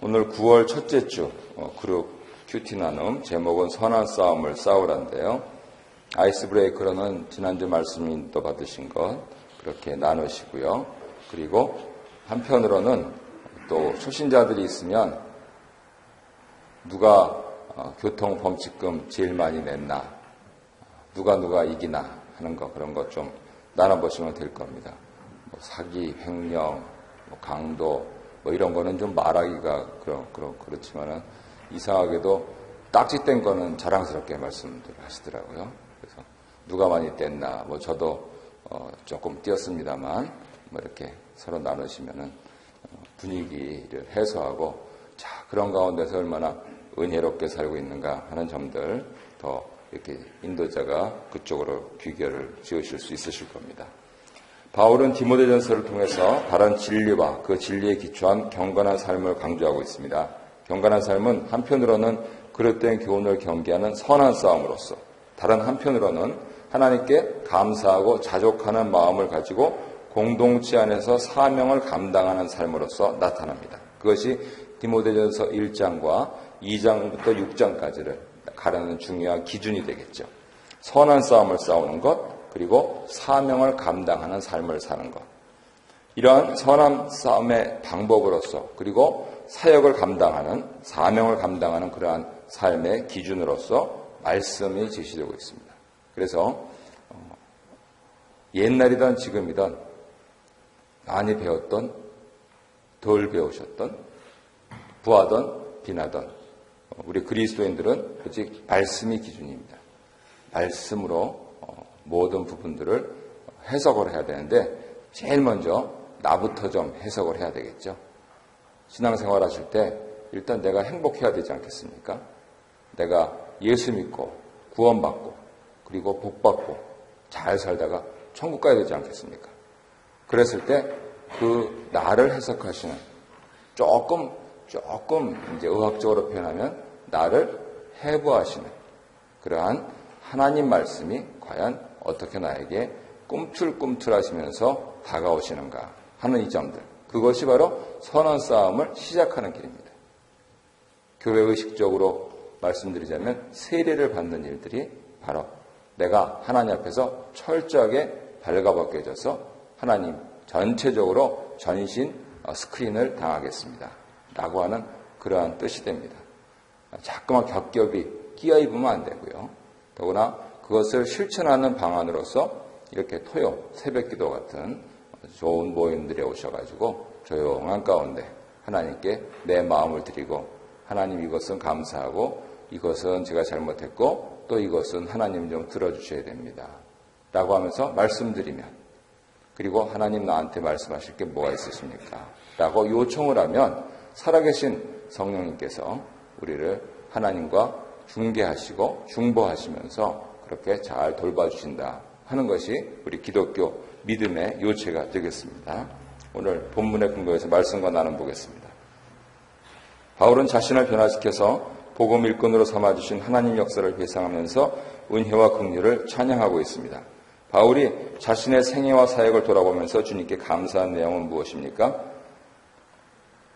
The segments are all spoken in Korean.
오늘 9월 첫째 주 그룹 큐티 나눔 제목은 선한 싸움을 싸우란데요. 아이스 브레이크로는 지난주 말씀도 받으신 것 그렇게 나누시고요. 그리고 한편으로는 또 초신자들이 있으면 누가 교통범칙금 제일 많이 냈나, 누가 이기나 하는 거, 그런 것 좀 나눠보시면 될 겁니다. 사기, 횡령, 강도, 이런 거는 좀 말하기가 그렇지만은 이상하게도 딱지뗀 거는 자랑스럽게 말씀들 하시더라고요. 그래서 누가 많이 뗐나, 저도 조금 띄었습니다만, 이렇게 서로 나누시면은 분위기를 해소하고, 자, 그런 가운데서 얼마나 은혜롭게 살고 있는가 하는 점들 더 이렇게 인도자가 그쪽으로 귀결을 지으실 수 있으실 겁니다. 바울은 디모데전서를 통해서 바른 진리와 그 진리에 기초한 경건한 삶을 강조하고 있습니다. 경건한 삶은 한편으로는 그릇된 교훈을 경계하는 선한 싸움으로서, 다른 한편으로는 하나님께 감사하고 자족하는 마음을 가지고 공동체 안에서 사명을 감당하는 삶으로서 나타납니다. 그것이 디모데전서 1장과 2장부터 6장까지를 가르는 중요한 기준이 되겠죠. 선한 싸움을 싸우는 것, 그리고 사명을 감당하는 삶을 사는 것. 이러한 선한 싸움의 방법으로서, 그리고 사역을 감당하는, 사명을 감당하는 그러한 삶의 기준으로서 말씀이 제시되고 있습니다. 그래서 옛날이든 지금이든 많이 배웠던, 덜 배우셨던, 부하던 비나던 우리 그리스도인들은 오직 말씀이 기준입니다. 말씀으로 모든 부분들을 해석을 해야 되는데 제일 먼저 나부터 좀 해석을 해야 되겠죠. 신앙생활 하실 때 일단 내가 행복해야 되지 않겠습니까? 내가 예수 믿고 구원받고 그리고 복받고 잘 살다가 천국 가야 되지 않겠습니까? 그랬을 때 그 나를 해석하시는 조금 이제 의학적으로 표현하면 나를 해부하시는 그러한 하나님 말씀이 과연 어떻게 나에게 꿈틀꿈틀하시면서 다가오시는가 하는 이 점들, 그것이 바로 선한 싸움을 시작하는 길입니다. 교회 의식적으로 말씀드리자면 세례를 받는 일들이 바로 내가 하나님 앞에서 철저하게 발가벗겨져서 하나님 전체적으로 전신 스크린을 당하겠습니다 라고 하는 그러한 뜻이 됩니다. 자꾸만 겹겹이 끼어 입으면 안 되고요. 더구나 그것을 실천하는 방안으로서 이렇게 토요, 새벽기도 같은 좋은 모임들에 오셔가지고 조용한 가운데 하나님께 내 마음을 드리고, 하나님 이것은 감사하고 이것은 제가 잘못했고 또 이것은 하나님 좀 들어주셔야 됩니다 라고 하면서 말씀드리면, 그리고 하나님 나한테 말씀하실 게 뭐가 있으십니까? 라고 요청을 하면 살아계신 성령님께서 우리를 하나님과 중개하시고 중보하시면서 그렇게 잘 돌봐주신다 하는 것이 우리 기독교 믿음의 요체가 되겠습니다. 오늘 본문의 근거에서 말씀과 나눠보겠습니다. 바울은 자신을 변화시켜서 복음 일꾼으로 삼아주신 하나님 역사를 회상하면서 은혜와 긍휼을 찬양하고 있습니다. 바울이 자신의 생애와 사역을 돌아보면서 주님께 감사한 내용은 무엇입니까?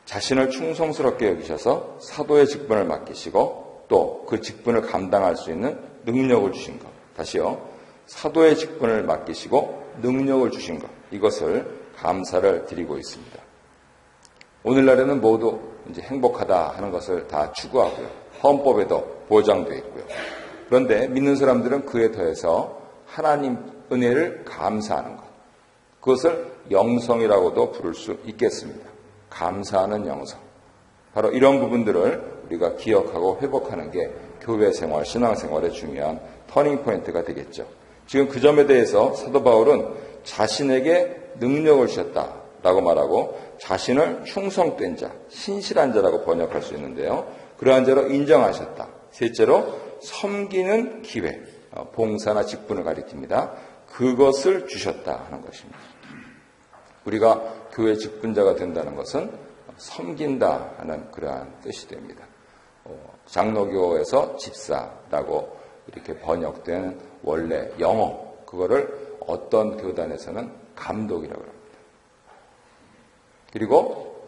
자신을 충성스럽게 여기셔서 사도의 직분을 맡기시고 또 그 직분을 감당할 수 있는 능력을 주신 것. 다시요. 사도의 직분을 맡기시고 능력을 주신 것. 이것을 감사를 드리고 있습니다. 오늘날에는 모두 이제 행복하다 하는 것을 다 추구하고요. 헌법에도 보장되어 있고요. 그런데 믿는 사람들은 그에 더해서 하나님 은혜를 감사하는 것. 그것을 영성이라고도 부를 수 있겠습니다. 감사하는 영성. 바로 이런 부분들을 우리가 기억하고 회복하는 게 교회 생활, 신앙생활의 중요한 터닝 포인트가 되겠죠. 지금 그 점에 대해서 사도 바울은 자신에게 능력을 주셨다라고 말하고 자신을 충성된 자, 신실한 자라고 번역할 수 있는데요. 그러한 자로 인정하셨다. 셋째로 섬기는 기회, 봉사나 직분을 가리킵니다. 그것을 주셨다 하는 것입니다. 우리가 교회 직분자가 된다는 것은 섬긴다 하는 그러한 뜻이 됩니다. 장로교에서 집사라고 이렇게 번역된 원래 영어, 그거를 어떤 교단에서는 감독이라고 합니다. 그리고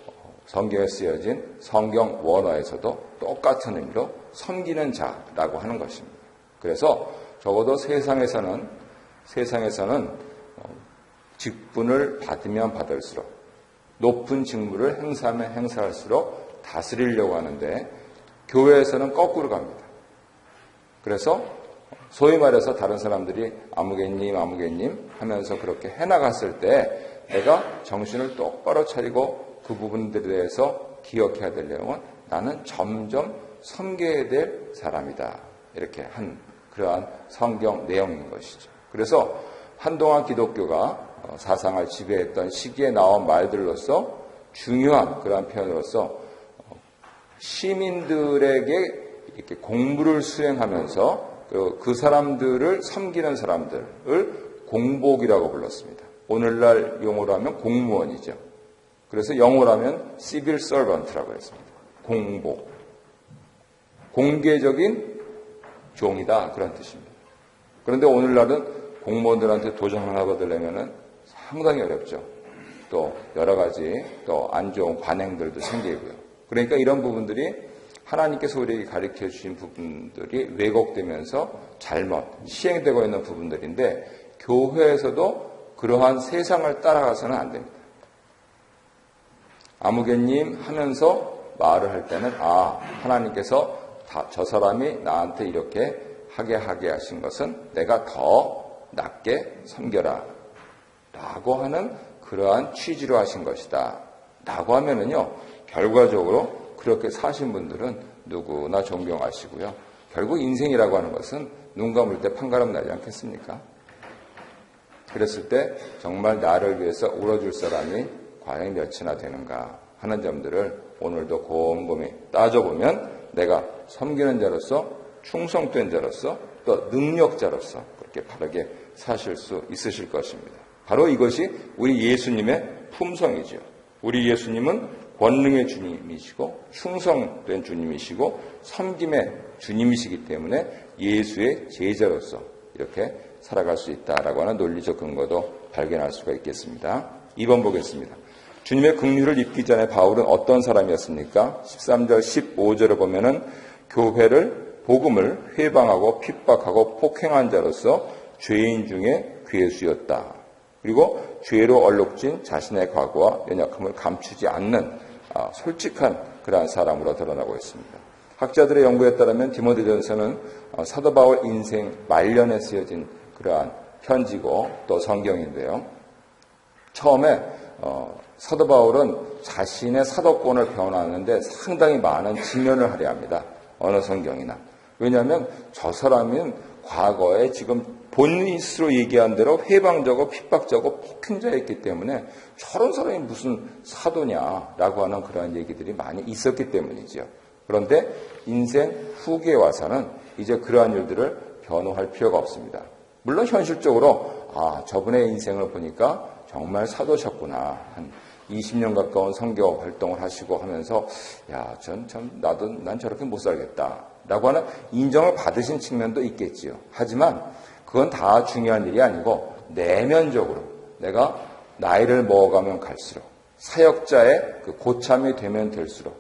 성경에 쓰여진 성경 원어에서도 똑같은 의미로 섬기는 자라고 하는 것입니다. 그래서 적어도 세상에서는 직분을 받으면 받을수록 높은 직무를 행사하면 행사할수록 다스리려고 하는데 교회에서는 거꾸로 갑니다. 그래서 소위 말해서 다른 사람들이 아무개님 하면서 그렇게 해나갔을 때 내가 정신을 똑바로 차리고 그 부분들에 대해서 기억해야 될 내용은 나는 점점 섬겨야 될 사람이다. 이렇게 한 그러한 성경 내용인 것이죠. 그래서 한동안 기독교가 사상을 지배했던 시기에 나온 말들로서 중요한 그러한 표현으로서 시민들에게 이렇게 공부를 수행하면서 그 사람들을 섬기는 사람들을 공복이라고 불렀습니다. 오늘날 용어로 하면 공무원이죠. 그래서 영어로 하면 civil servant라고 했습니다. 공복. 공개적인 종이다. 그런 뜻입니다. 그런데 오늘날은 공무원들한테 도장 하나 받으려면 상당히 어렵죠. 또 여러 가지 또 안 좋은 관행들도 생기고요. 그러니까 이런 부분들이 하나님께서 우리에게 가르쳐 주신 부분들이 왜곡되면서 잘못 시행되고 있는 부분들인데 교회에서도 그러한 세상을 따라가서는 안 됩니다. 아무개님 하면서 말을 할 때는 하나님께서 저 사람이 나한테 이렇게 하게 하신 것은 내가 더 낮게 섬겨라 라고 하는 그러한 취지로 하신 것이다 라고 하면은요 결과적으로 그렇게 사신 분들은 누구나 존경하시고요. 결국 인생이라고 하는 것은 눈 감을 때 판가름 나지 않겠습니까? 그랬을 때 정말 나를 위해서 울어줄 사람이 과연 몇이나 되는가 하는 점들을 오늘도 곰곰이 따져보면 내가 섬기는 자로서 충성된 자로서 또 능력자로서 그렇게 바르게 사실 수 있으실 것입니다. 바로 이것이 우리 예수님의 품성이죠. 우리 예수님은 권능의 주님이시고 충성된 주님이시고 섬김의 주님이시기 때문에 예수의 제자로서 이렇게 살아갈 수 있다라고 하는 논리적 근거도 발견할 수가 있겠습니다. 2번 보겠습니다. 주님의 긍휼을 입기 전에 바울은 어떤 사람이었습니까? 13절 15절을 보면은 교회를 복음을 회방하고 핍박하고 폭행한 자로서 죄인 중에 괴수였다. 그리고 죄로 얼룩진 자신의 과거와 연약함을 감추지 않는 솔직한 그러한 사람으로 드러나고 있습니다. 학자들의 연구에 따르면 디모데전서는 사도 바울 인생 말년에 쓰여진 그러한 편지고 또 성경인데요. 처음에 사도 바울은 자신의 사도권을 변호하는데 상당히 많은 지면을 하려 합니다. 어느 성경이나. 왜냐하면 저 사람은 과거에 지금 본인이 스스로 얘기한 대로 회방자고 핍박자고 폭행자였기 때문에 저런 사람이 무슨 사도냐라고 하는 그런 얘기들이 많이 있었기 때문이죠. 그런데 인생 후기에 와서는 이제 그러한 일들을 변호할 필요가 없습니다. 물론 현실적으로 저분의 인생을 보니까 정말 사도셨구나. 한 20년 가까운 선교 활동을 하시고 하면서 난 저렇게 못 살겠다 라고 하는 인정을 받으신 측면도 있겠지요. 하지만 그건 다 중요한 일이 아니고 내면적으로 내가 나이를 먹어가면 갈수록 사역자의 그 고참이 되면 될수록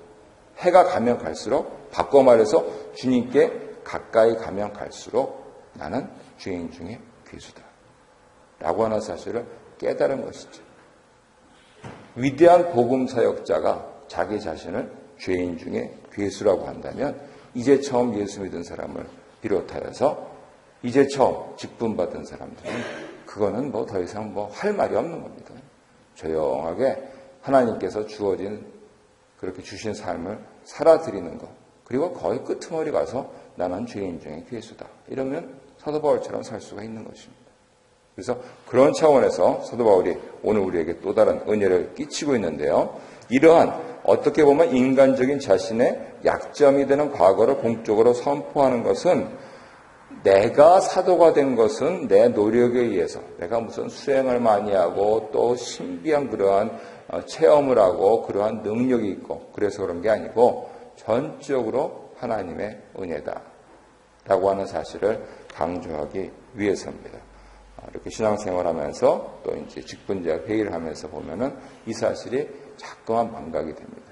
해가 가면 갈수록 바꿔 말해서 주님께 가까이 가면 갈수록 나는 죄인 중에 괴수다 라고 하는 사실을 깨달은 것이죠. 위대한 복음 사역자가 자기 자신을 죄인 중에 괴수라고 한다면 이제 처음 예수 믿은 사람을 비롯하여서 이제 처음 직분받은 사람들은 그거는 더 이상 할 말이 없는 겁니다. 조용하게 하나님께서 주어진 그렇게 주신 삶을 살아드리는 것. 그리고 거의 끄트머리 가서 나는 죄인 중에 괴수다. 이러면 사도 바울처럼 살 수가 있는 것입니다. 그래서 그런 차원에서 사도 바울이 오늘 우리에게 또 다른 은혜를 끼치고 있는데요. 이러한 어떻게 보면 인간적인 자신의 약점이 되는 과거를 공적으로 선포하는 것은 내가 사도가 된 것은 내 노력에 의해서 내가 무슨 수행을 많이 하고 또 신비한 그러한 체험을 하고 그러한 능력이 있고 그래서 그런 게 아니고 전적으로 하나님의 은혜다 라고 하는 사실을 강조하기 위해서입니다. 이렇게 신앙생활하면서 또 이제 직분자 회의를 하면서 보면은 이 사실이 자꾸만 반각이 됩니다.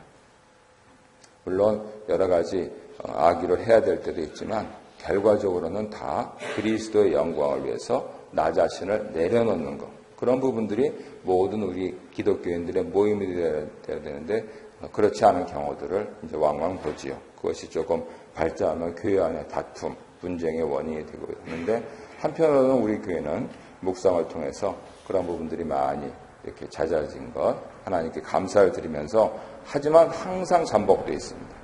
물론 여러 가지 악의를 해야 될 때도 있지만 결과적으로는 다 그리스도의 영광을 위해서 나 자신을 내려놓는 것. 그런 부분들이 모든 우리 기독교인들의 모임이 되어야 되는데 그렇지 않은 경우들을 이제 왕왕 보지요. 그것이 조금 발전하면 교회 안의 다툼, 분쟁의 원인이 되고 있는데 한편으로는 우리 교회는 묵상을 통해서 그런 부분들이 많이 이렇게 잦아진 것 하나님께 감사를 드리면서 하지만 항상 잠복되어 있습니다.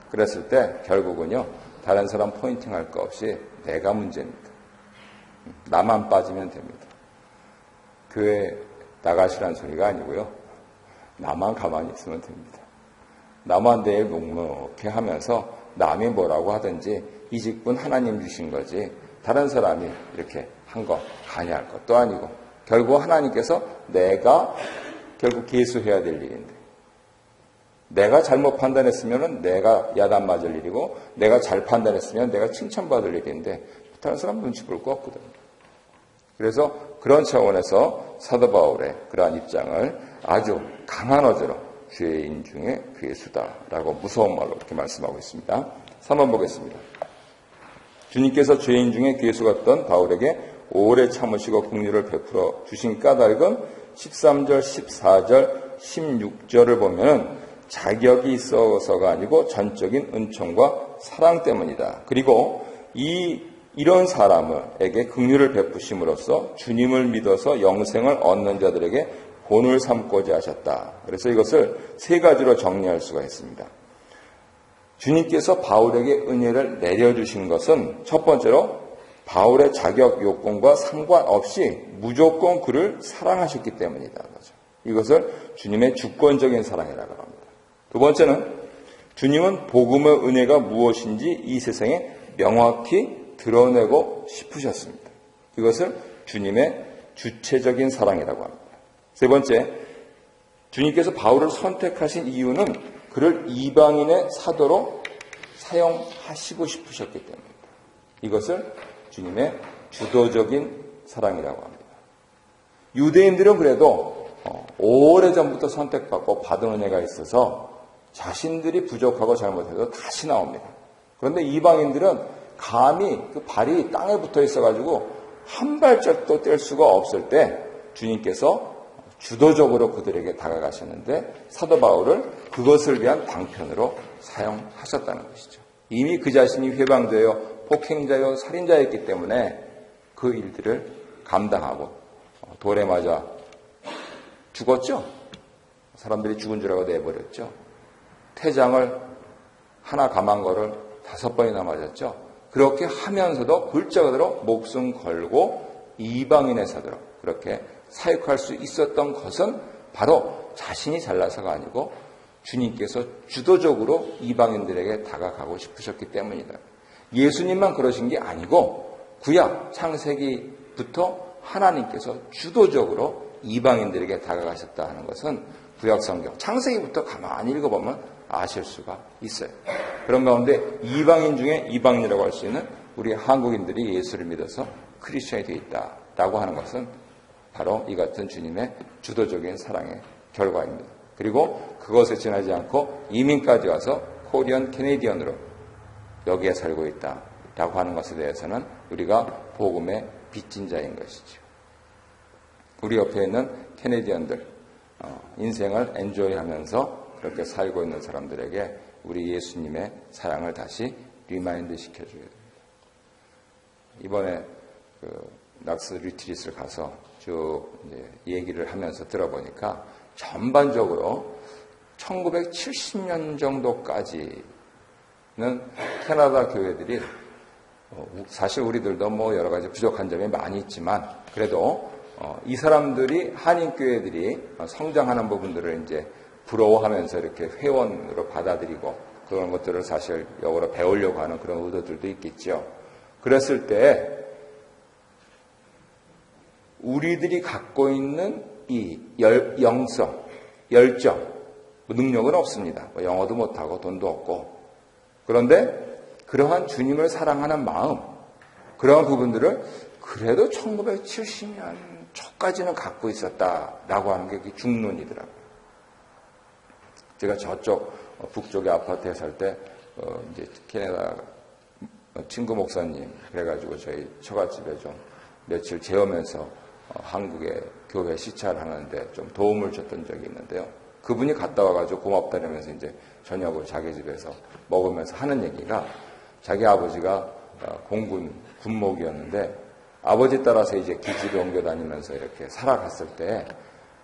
그랬을 때 결국은요 다른 사람 포인팅할 거 없이 내가 문제입니다. 나만 빠지면 됩니다. 교회 나가시라는 소리가 아니고요. 나만 가만히 있으면 됩니다. 나만 내일 묵묵히 하면서 남이 뭐라고 하든지 이 직분 하나님 주신 거지 다른 사람이 이렇게 한 거 관여할 것도 아니고 결국 하나님께서 내가 결국 계수해야 될 일인데 내가 잘못 판단했으면 내가 야단 맞을 일이고 내가 잘 판단했으면 내가 칭찬받을 일인데 다른 사람 눈치 볼 거 없거든요. 그래서 그런 차원에서 사도 바울의 그러한 입장을 아주 강한 어조로 죄인 중에 괴수다라고 무서운 말로 이렇게 말씀하고 있습니다. 3번 보겠습니다. 주님께서 죄인 중에 괴수 같던 바울에게 오래 참으시고 긍휼을 베풀어 주신 까닭은 13절, 14절, 16절을 보면 자격이 있어서가 아니고 전적인 은총과 사랑 때문이다. 그리고 이런 사람에게 긍휼을 베푸심으로써 주님을 믿어서 영생을 얻는 자들에게 본을 삼고자 하셨다. 그래서 이것을 세 가지로 정리할 수가 있습니다. 주님께서 바울에게 은혜를 내려주신 것은 첫 번째로 바울의 자격 요건과 상관없이 무조건 그를 사랑하셨기 때문이다. 이것을 주님의 주권적인 사랑이라고 합니다. 두 번째는 주님은 복음의 은혜가 무엇인지 이 세상에 명확히 드러내고 싶으셨습니다. 이것을 주님의 주체적인 사랑이라고 합니다. 세 번째, 주님께서 바울을 선택하신 이유는 그를 이방인의 사도로 사용하시고 싶으셨기 때문입니다. 이것을 주님의 주도적인 사랑이라고 합니다. 유대인들은 그래도 오래전부터 선택받고 받은 은혜가 있어서 자신들이 부족하고 잘못해도 다시 나옵니다. 그런데 이방인들은 감히 그 발이 땅에 붙어 있어가지고 한 발짝도 뗄 수가 없을 때 주님께서 주도적으로 그들에게 다가가셨는데 사도 바울을 그것을 위한 방편으로 사용하셨다는 것이죠. 이미 그 자신이 회방되어 폭행자요 살인자였기 때문에 그 일들을 감당하고 돌에 맞아 죽었죠. 사람들이 죽은 줄 알고 내버렸죠. 태장을 하나 감한 거를 5번이나 맞았죠. 그렇게 하면서도 글자 그대로 목숨 걸고 이방인의 사도로 그렇게 사역할 수 있었던 것은 바로 자신이 잘나서가 아니고 주님께서 주도적으로 이방인들에게 다가가고 싶으셨기 때문이다. 예수님만 그러신 게 아니고 구약 창세기부터 하나님께서 주도적으로 이방인들에게 다가가셨다 하는 것은 구약 성경 창세기부터 가만히 읽어보면 아실 수가 있어요. 그런 가운데 이방인 중에 이방인이라고 할 수 있는 우리 한국인들이 예수를 믿어서 크리스천이 되어 있다라고 하는 것은 바로 이 같은 주님의 주도적인 사랑의 결과입니다. 그리고 그것에 지나지 않고 이민까지 와서 코리안 캐네디언으로 여기에 살고 있다라고 하는 것에 대해서는 우리가 복음의 빚진 자인 것이죠. 우리 옆에 있는 캐네디언들 인생을 엔조이하면서 그렇게 살고 있는 사람들에게 우리 예수님의 사랑을 다시 리마인드 시켜줘야 됩니다. 이번에 낙스 리트릿을 가서 쭉 얘기를 하면서 들어보니까 전반적으로 1970년 정도까지는 캐나다 교회들이 사실 우리들도 뭐 여러 가지 부족한 점이 많이 있지만 그래도 이 사람들이 한인 교회들이 성장하는 부분들을 이제 부러워하면서 이렇게 회원으로 받아들이고 그런 것들을 사실 역으로 배우려고 하는 그런 의도들도 있겠죠. 그랬을 때 우리들이 갖고 있는 이 영성, 열정, 능력은 없습니다. 영어도 못하고 돈도 없고. 그런데 그러한 주님을 사랑하는 마음, 그러한 부분들을 그래도 1970년 초까지는 갖고 있었다라고 하는 게 중론이더라고요. 제가 저쪽 북쪽의 아파트에 살 때 이제 캐나다 친구 목사님 그래가지고 저희 처갓집에 좀 며칠 재우면서 한국의 교회 시찰을 하는데 좀 도움을 줬던 적이 있는데요. 그분이 갔다 와가지고 고맙다면서 이제 저녁을 자기 집에서 먹으면서 하는 얘기가 자기 아버지가 공군 군목이었는데 아버지 따라서 이제 기지를 옮겨 다니면서 이렇게 살아갔을 때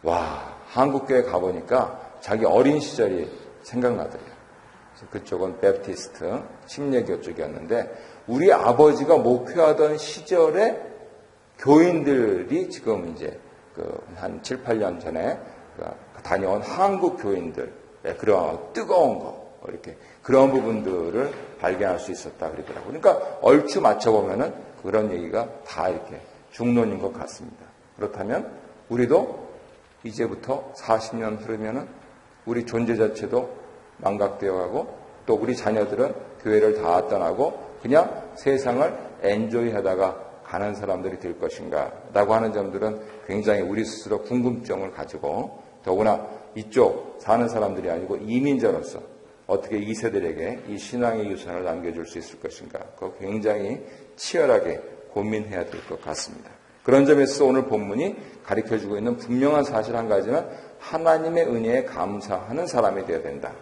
와, 한국교회 가보니까 자기 어린 시절이 생각나더래요. 그쪽은 베프티스트 침례교 쪽이었는데 우리 아버지가 목회하던 시절에 교인들이 지금 이제 한 7, 8년 전에 다녀온 한국 교인들 그런 뜨거운 거 이렇게 그런 부분들을 발견할 수 있었다 그러더라고요. 그러니까 얼추 맞춰보면은 그런 얘기가 다 이렇게 중론인 것 같습니다. 그렇다면 우리도 이제부터 40년 흐르면은 우리 존재 자체도 망각되어 가고 또 우리 자녀들은 교회를 다 떠나고 그냥 세상을 엔조이 하다가 가는 사람들이 될 것인가 라고 하는 점들은 굉장히 우리 스스로 궁금증을 가지고 더구나 이쪽 사는 사람들이 아니고 이민자로서 어떻게 이 세대에게 이 신앙의 유산을 남겨줄 수 있을 것인가 그거 굉장히 치열하게 고민해야 될 것 같습니다. 그런 점에서 오늘 본문이 가르쳐주고 있는 분명한 사실 한 가지는 하나님의 은혜에 감사하는 사람이 되어야 된다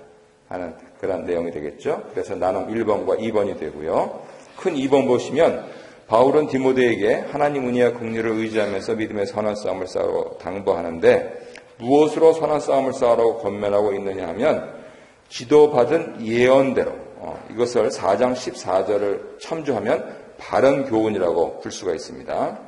하는 그런 내용이 되겠죠. 그래서 나는 1번과 2번이 되고요. 큰 2번 보시면 바울은 디모데에게 하나님 은혜와 긍휼을 의지하면서 믿음의 선한 싸움을 싸우라고 당부하는데 무엇으로 선한 싸움을 싸우라고 권면하고 있느냐 하면 지도받은 예언대로 이것을 4장 14절을 첨주하면 바른 교훈이라고 불 수가 있습니다.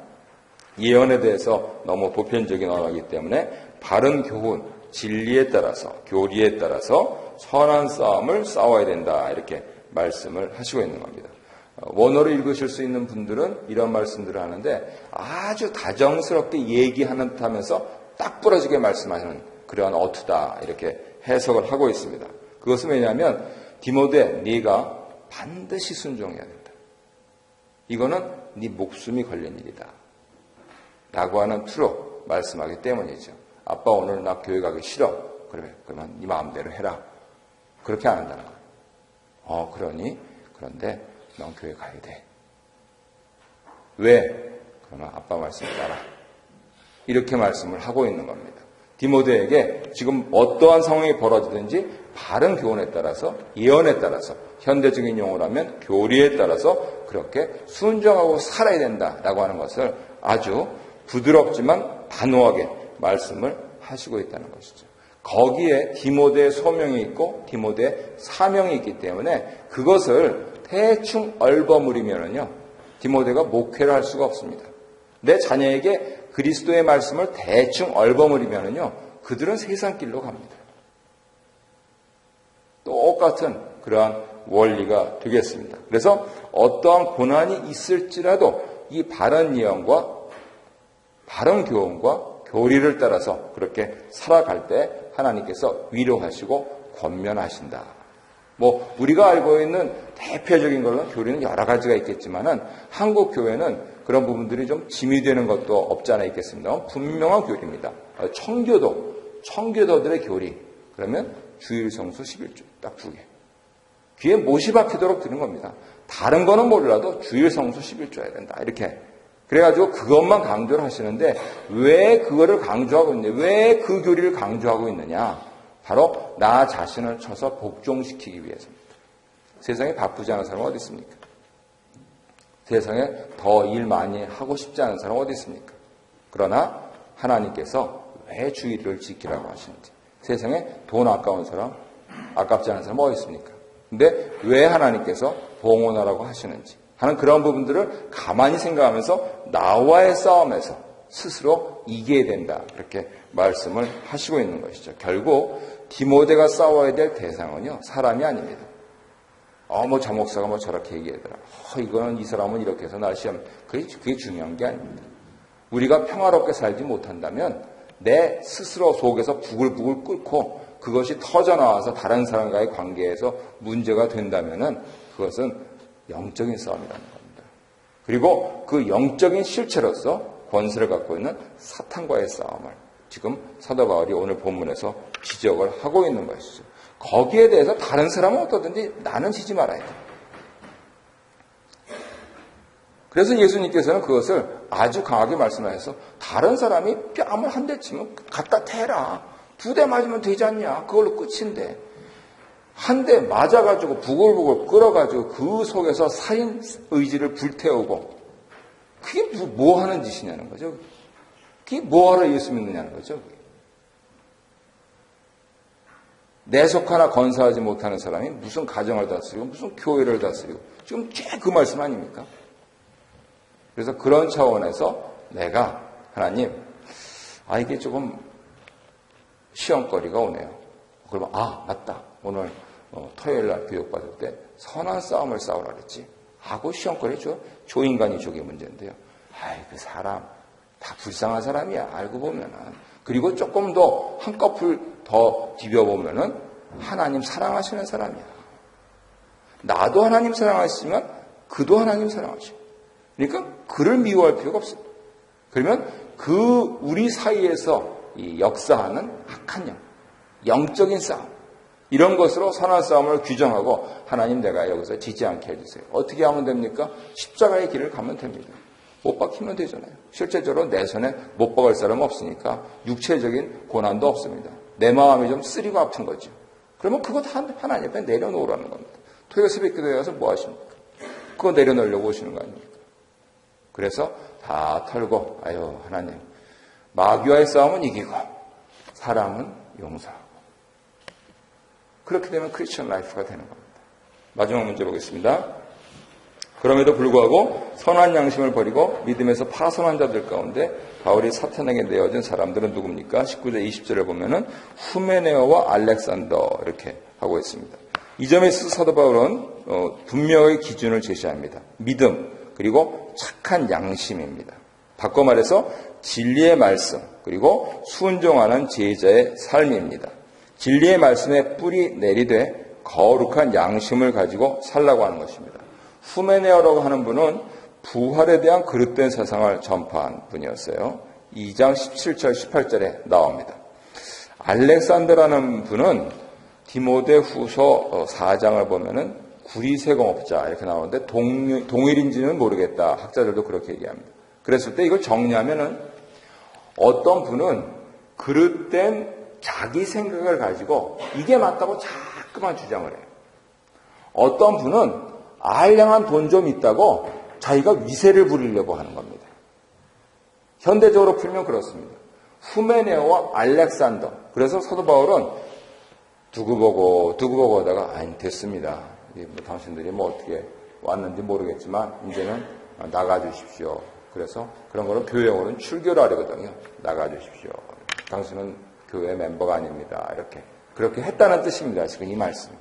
예언에 대해서 너무 보편적인 언어이기 때문에 바른 교훈, 진리에 따라서 교리에 따라서 선한 싸움을 싸워야 된다 이렇게 말씀을 하시고 있는 겁니다. 원어로 읽으실 수 있는 분들은 이런 말씀들을 하는데 아주 다정스럽게 얘기하는 듯 하면서 딱 부러지게 말씀하시는 그러한 어투다 이렇게 해석을 하고 있습니다. 그것은 왜냐하면 디모데 네가 반드시 순종해야 된다. 이거는 네 목숨이 걸린 일이다. 라고 하는 투로 말씀하기 때문이죠. 아빠 오늘 나 교회 가기 싫어. 그러면 네 마음대로 해라. 그렇게 안 한다는 거예요. 그런데 넌 교회 가야 돼. 왜? 그러면 아빠 말씀 따라. 이렇게 말씀을 하고 있는 겁니다. 디모데에게 지금 어떠한 상황이 벌어지든지 바른 교훈에 따라서 예언에 따라서 현대적인 용어로 하면 교리에 따라서 그렇게 순종하고 살아야 된다라고 하는 것을 아주 부드럽지만 단호하게 말씀을 하시고 있다는 것이죠. 거기에 디모데의 소명이 있고 디모데의 사명이 있기 때문에 그것을 대충 얼버무리면은요 디모데가 목회를 할 수가 없습니다. 내 자녀에게 그리스도의 말씀을 대충 얼버무리면은요 그들은 세상 길로 갑니다. 똑같은 그러한 원리가 되겠습니다. 그래서 어떠한 고난이 있을지라도 이 바른 예언과 바른 교훈과 교리를 따라서 그렇게 살아갈 때 하나님께서 위로하시고 권면하신다. 우리가 알고 있는 대표적인 걸로는 교리는 여러 가지가 있겠지만은 한국 교회는 그런 부분들이 좀 짐이 되는 것도 없지 않아 있겠습니다. 분명한 교리입니다. 청교도들의 교리. 그러면 주일 성수 11조 딱 2개. 귀에 못이 박히도록 드는 겁니다. 다른 거는 몰라도 주일 성수 11조 해야 된다. 이렇게. 그래가지고 그것만 강조를 하시는데 왜 그거를 강조하고 있느냐? 왜 그 교리를 강조하고 있느냐? 바로 나 자신을 쳐서 복종시키기 위해서입니다. 세상에 바쁘지 않은 사람은 어디 있습니까? 세상에 더 일 많이 하고 싶지 않은 사람은 어디 있습니까? 그러나 하나님께서 왜 주일을 지키라고 하시는지 세상에 돈 아까운 사람, 아깝지 않은 사람은 어디 있습니까? 근데 왜 하나님께서 봉헌하라고 하시는지 하는 그런 부분들을 가만히 생각하면서 나와의 싸움에서 스스로 이겨야 된다. 그렇게 말씀을 하시고 있는 것이죠. 결국 디모데가 싸워야 될 대상은요. 사람이 아닙니다. 저 목사가 저렇게 얘기하더라. 이거는 이 사람은 이렇게 해서 날 시험. 그게 중요한 게 아닙니다. 우리가 평화롭게 살지 못한다면 내 스스로 속에서 부글부글 끓고 그것이 터져나와서 다른 사람과의 관계에서 문제가 된다면은 그것은 영적인 싸움이라는 겁니다. 그리고 그 영적인 실체로서 권세를 갖고 있는 사탄과의 싸움을 지금 사도 바울이 오늘 본문에서 지적을 하고 있는 것이죠. 거기에 대해서 다른 사람은 어떠든지 나는 지지 말아야 돼. 그래서 예수님께서는 그것을 아주 강하게 말씀하셔서 다른 사람이 뺨을 한 대 치면 갖다 대라. 2대 맞으면 되지 않냐. 그걸로 끝인데. 한 대 맞아가지고 부글부글 끓어가지고 그 속에서 살인 의지를 불태우고 그게 뭐 하는 짓이냐는 거죠. 그게 뭐하러 예수 믿느냐는 거죠. 내 속 하나 건사하지 못하는 사람이 무슨 가정을 다스리고 무슨 교회를 다스리고 지금 쫙 그 말씀 아닙니까? 그래서 그런 차원에서 내가 하나님 이게 조금 시험거리가 오네요. 그러면 맞다. 오늘 토요일날 교육받을 때 선한 싸움을 싸우라 그랬지. 하고 시험거리 줘. 조인간이 저게 문제인데요. 그 사람 다 불쌍한 사람이야. 알고 보면은. 그리고 조금 더 한꺼풀 더 디벼보면은 하나님 사랑하시는 사람이야. 나도 하나님 사랑하시지만 그도 하나님 사랑하시고. 그러니까 그를 미워할 필요가 없어요. 그러면 우리 사이에서 이 역사하는 악한 영적인 싸움, 이런 것으로 선한 싸움을 규정하고 하나님 내가 여기서 지지 않게 해주세요. 어떻게 하면 됩니까? 십자가의 길을 가면 됩니다. 못 박히면 되잖아요. 실제적으로 내 손에 못 박을 사람은 없으니까 육체적인 고난도 없습니다. 내 마음이 좀 쓰리고 아픈 거죠. 그러면 그것 하나님 앞에 내려놓으라는 겁니다. 토요일 새벽 기도에 가서 뭐 하십니까? 그거 내려놓으려고 오시는 거 아닙니까? 그래서 다 털고 하나님 마귀와의 싸움은 이기고 사람은 용서하고 그렇게 되면 크리스천 라이프가 되는 겁니다. 마지막 문제 보겠습니다. 그럼에도 불구하고 선한 양심을 버리고 믿음에서 파손한 자들 가운데 바울이 사탄에게 내어진 사람들은 누굽니까? 19절 20절을 보면은 후메네오와 알렉산더 이렇게 하고 있습니다. 이 점에 있어서 사도 바울은 분명하게 기준을 제시합니다. 믿음 그리고 착한 양심입니다. 바꿔 말해서 진리의 말씀 그리고 순종하는 제자의 삶입니다. 진리의 말씀에 뿌리 내리되 거룩한 양심을 가지고 살라고 하는 것입니다. 후메네오라고 하는 분은 부활에 대한 그릇된 세상을 전파한 분이었어요. 2장 17절 18절에 나옵니다. 알렉산더라는 분은 디모데 후서 4장을 보면은 구리세공업자 이렇게 나오는데 동일인지는 모르겠다. 학자들도 그렇게 얘기합니다. 그랬을 때 이걸 정리하면은 어떤 분은 그릇된 자기 생각을 가지고 이게 맞다고 자꾸만 주장을 해요. 어떤 분은 알량한 돈 좀 있다고 자기가 위세를 부리려고 하는 겁니다. 현대적으로 풀면 그렇습니다. 후메네오와 알렉산더. 그래서 사도 바울은 두고 보고 하다가 됐습니다. 당신들이 어떻게 왔는지 모르겠지만 이제는 나가주십시오. 그래서 그런 거는 교회용어로는 출교라 하거든요. 나가주십시오. 당신은 교회 멤버가 아닙니다. 그렇게 했다는 뜻입니다. 지금 이 말씀.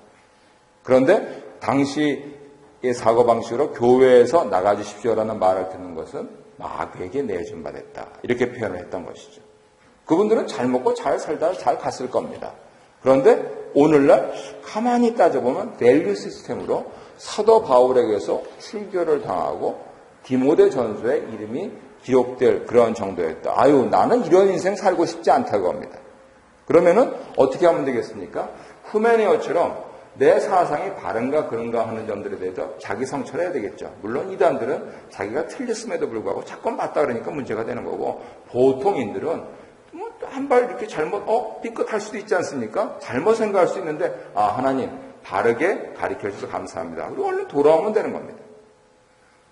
그런데 당시의 사고방식으로 교회에서 나가주십시오라는 말을 듣는 것은 마귀에게 내준받았다. 이렇게 표현을 했던 것이죠. 그분들은 잘 먹고 잘 살다 잘 갔을 겁니다. 그런데 오늘날 가만히 따져보면 밸류 시스템으로 사도 바울에게서 출교를 당하고 디모데 전서에 이름이 기록될 그런 정도였다. 나는 이런 인생 살고 싶지 않다고 합니다. 그러면은 어떻게 하면 되겠습니까? 후메네오처럼 내 사상이 바른가 그런가 하는 점들에 대해서 자기 성찰해야 되겠죠. 물론 이단들은 자기가 틀렸음에도 불구하고 자꾸 맞다 그러니까 문제가 되는 거고, 보통인들은 한 발 이렇게 잘못 삐끗할 수도 있지 않습니까? 잘못 생각할 수 있는데 하나님 바르게 가르쳐 주셔서 감사합니다. 그리고 얼른 돌아오면 되는 겁니다.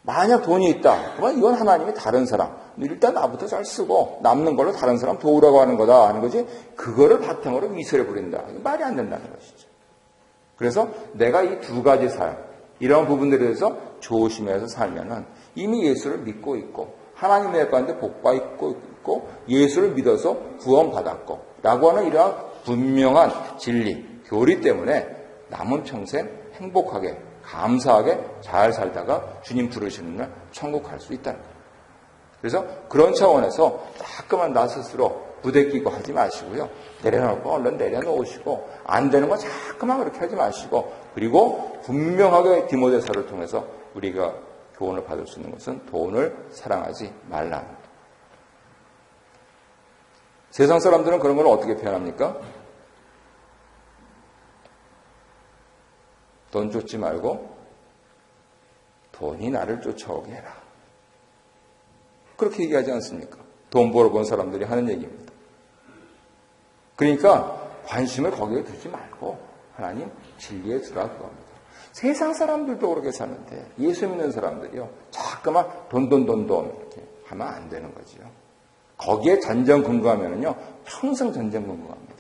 만약 돈이 있다 그러면 이건 하나님이 다른 사람 일단 나부터 잘 쓰고 남는 걸로 다른 사람 도우라고 하는 거다 하는 거지, 그거를 바탕으로 위세를 부린다. 이거 말이 안 된다는 것이죠. 그래서 내가 이 두 가지 삶, 이런 부분들에 대해서 조심해서 살면은 이미 예수를 믿고 있고 하나님 내 가운데 복받고 있고 예수를 믿어서 구원받았고 라고 하는 이러한 분명한 진리, 교리 때문에 남은 평생 행복하게 감사하게 잘 살다가 주님 부르시는 날 천국 갈 수 있다는 거예요. 그래서 그런 차원에서 자꾸만 나 스스로 부대끼고 하지 마시고요. 내려놓고 얼른 내려놓으시고 안 되는 거 자꾸만 그렇게 하지 마시고, 그리고 분명하게 디모데서를 통해서 우리가 교훈을 받을 수 있는 것은 돈을 사랑하지 말라. 세상 사람들은 그런 걸 어떻게 표현합니까? 돈 쫓지 말고 돈이 나를 쫓아오게 해라. 그렇게 얘기하지 않습니까? 돈 벌어본 사람들이 하는 얘기입니다. 그러니까 관심을 거기에 두지 말고 하나님 진리에 두라 그겁니다. 세상 사람들도 그렇게 사는데 예수 믿는 사람들이요. 자꾸만 돈 이렇게 하면 안 되는 거지요. 거기에 전쟁 근거하면요. 평생 전쟁 근거합니다.